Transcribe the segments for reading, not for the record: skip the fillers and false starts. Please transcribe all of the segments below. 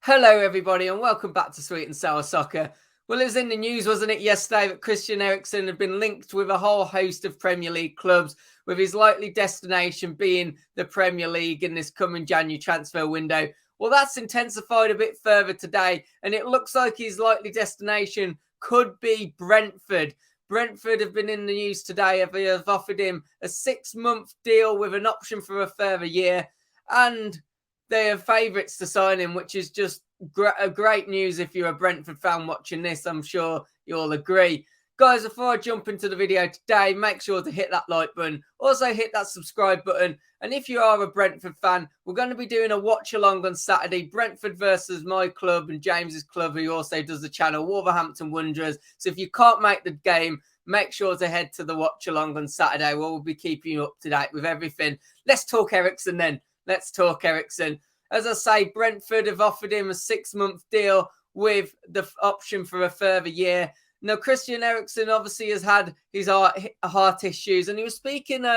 Hello everybody and welcome back to Sweet and Sour Soccer. Well, it was in the news, wasn't it, yesterday that Christian Eriksen had been linked with a whole host of Premier League clubs, with his likely destination being the Premier League in this coming January transfer window. Well, that's intensified a bit further today, and it looks like his likely destination could be Brentford. Brentford have been in the news today. They have offered him a 6-month deal with an option for a further year, and they are favourites to sign him, which is just great news if you're a Brentford fan watching this. I'm sure you'll agree. Guys, before I jump into the video today, make sure to hit that like button. Also hit that subscribe button. And if you are a Brentford fan, we're going to be doing a watch along on Saturday. Brentford versus my club and James's club, who also does the channel, Wolverhampton Wanderers. So if you can't make the game, make sure to head to the watch along on Saturday, where we'll be keeping you up to date with everything. Let's talk Eriksen then. Let's talk Eriksen. As I say, Brentford have offered him a 6-month deal with the option for a further year. Now, Christian Eriksen obviously has had his heart issues, and he was speaking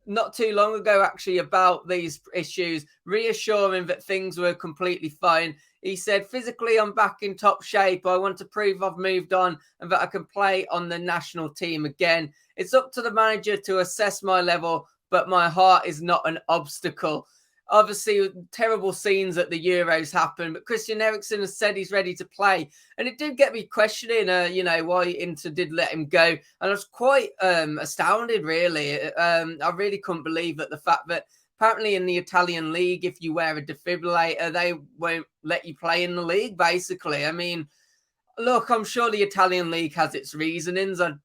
not too long ago, actually, about these issues, reassuring that things were completely fine. He said, physically, I'm back in top shape. I want to prove I've moved on and that I can play on the national team again. It's up to the manager to assess my level, but my heart is not an obstacle. Obviously, terrible scenes at the Euros happened, but Christian Eriksen has said he's ready to play. And it did get me questioning, why Inter did let him go. And I was quite astounded, really. I really couldn't believe that the fact that apparently in the Italian league, if you wear a defibrillator, they won't let you play in the league, basically. I mean, look, I'm sure the Italian league has its reasonings. It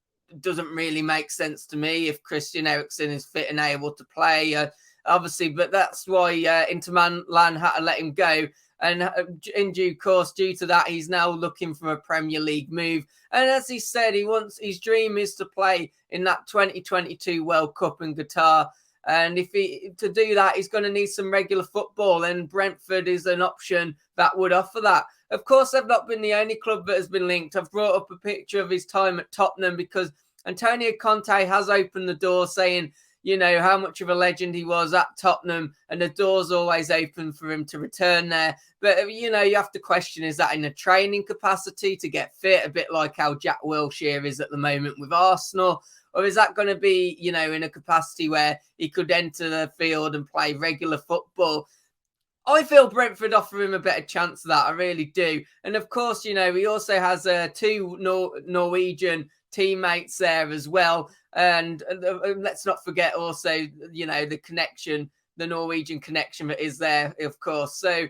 doesn't really make sense to me if Christian Eriksen is fit and able to play. Obviously, but that's why Inter Milan had to let him go. And in due course, due to that, he's now looking for a Premier League move. And as he said, his dream is to play in that 2022 World Cup in Qatar. And to do that, he's going to need some regular football. And Brentford is an option that would offer that. Of course, they've not been the only club that has been linked. I've brought up a picture of his time at Tottenham because Antonio Conte has opened the door, saying, how much of a legend he was at Tottenham, and the door's always open for him to return there. But, you have to question, is that in a training capacity to get fit, a bit like how Jack Wilshere is at the moment with Arsenal? Or is that going to be, in a capacity where he could enter the field and play regular football? I feel Brentford offer him a better chance of that. I really do. And, of course, he also has 2 Norwegian teammates there as well. And let's not forget also, the connection, the Norwegian connection that is there, of course. So,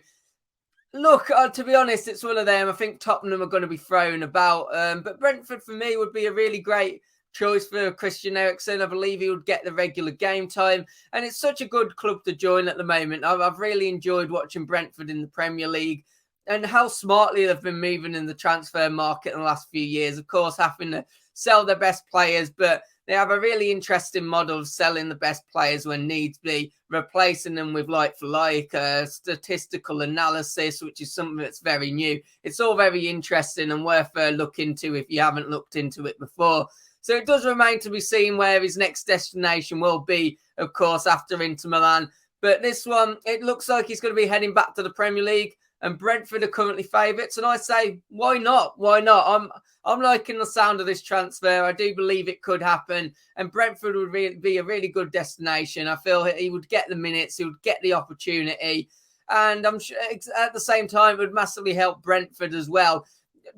look, to be honest, it's one of them. I think Tottenham are going to be thrown about. But Brentford, for me, would be a really great choice for Christian Eriksen. I believe he would get the regular game time. And it's such a good club to join at the moment. I've really enjoyed watching Brentford in the Premier League and how smartly they've been moving in the transfer market in the last few years. Of course, having to sell their best players, but they have a really interesting model of selling the best players when needs be, replacing them with like-for-like statistical analysis, which is something that's very new. It's all very interesting and worth a look into if you haven't looked into it before. So it does remain to be seen where his next destination will be, of course, after Inter Milan. But this one, it looks like he's going to be heading back to the Premier League, and Brentford are currently favourites. And I say, why not? Why not? I'm liking the sound of this transfer. I do believe it could happen. And Brentford would be a really good destination. I feel he would get the minutes. He would get the opportunity. And I'm sure at the same time, it would massively help Brentford as well.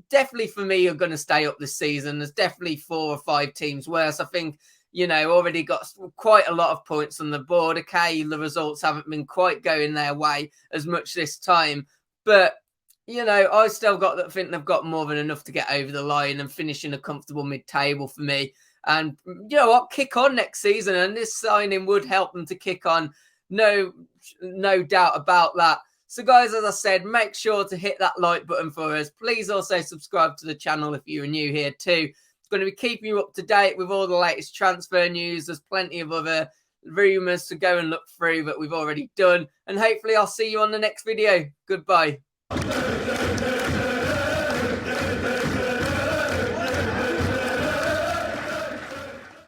Definitely for me, you're going to stay up this season. There's definitely 4 or 5 teams worse. I think, already got quite a lot of points on the board. Okay, the results haven't been quite going their way as much this time. But, I still think they've got more than enough to get over the line and finish in a comfortable mid-table for me. And you know what? Kick on next season. And this signing would help them to kick on. No doubt about that. So, guys, as I said, make sure to hit that like button for us. Please also subscribe to the channel if you're new here too. It's going to be keeping you up to date with all the latest transfer news. There's plenty of other rumours to go and look through that we've already done. And hopefully I'll see you on the next video. Goodbye.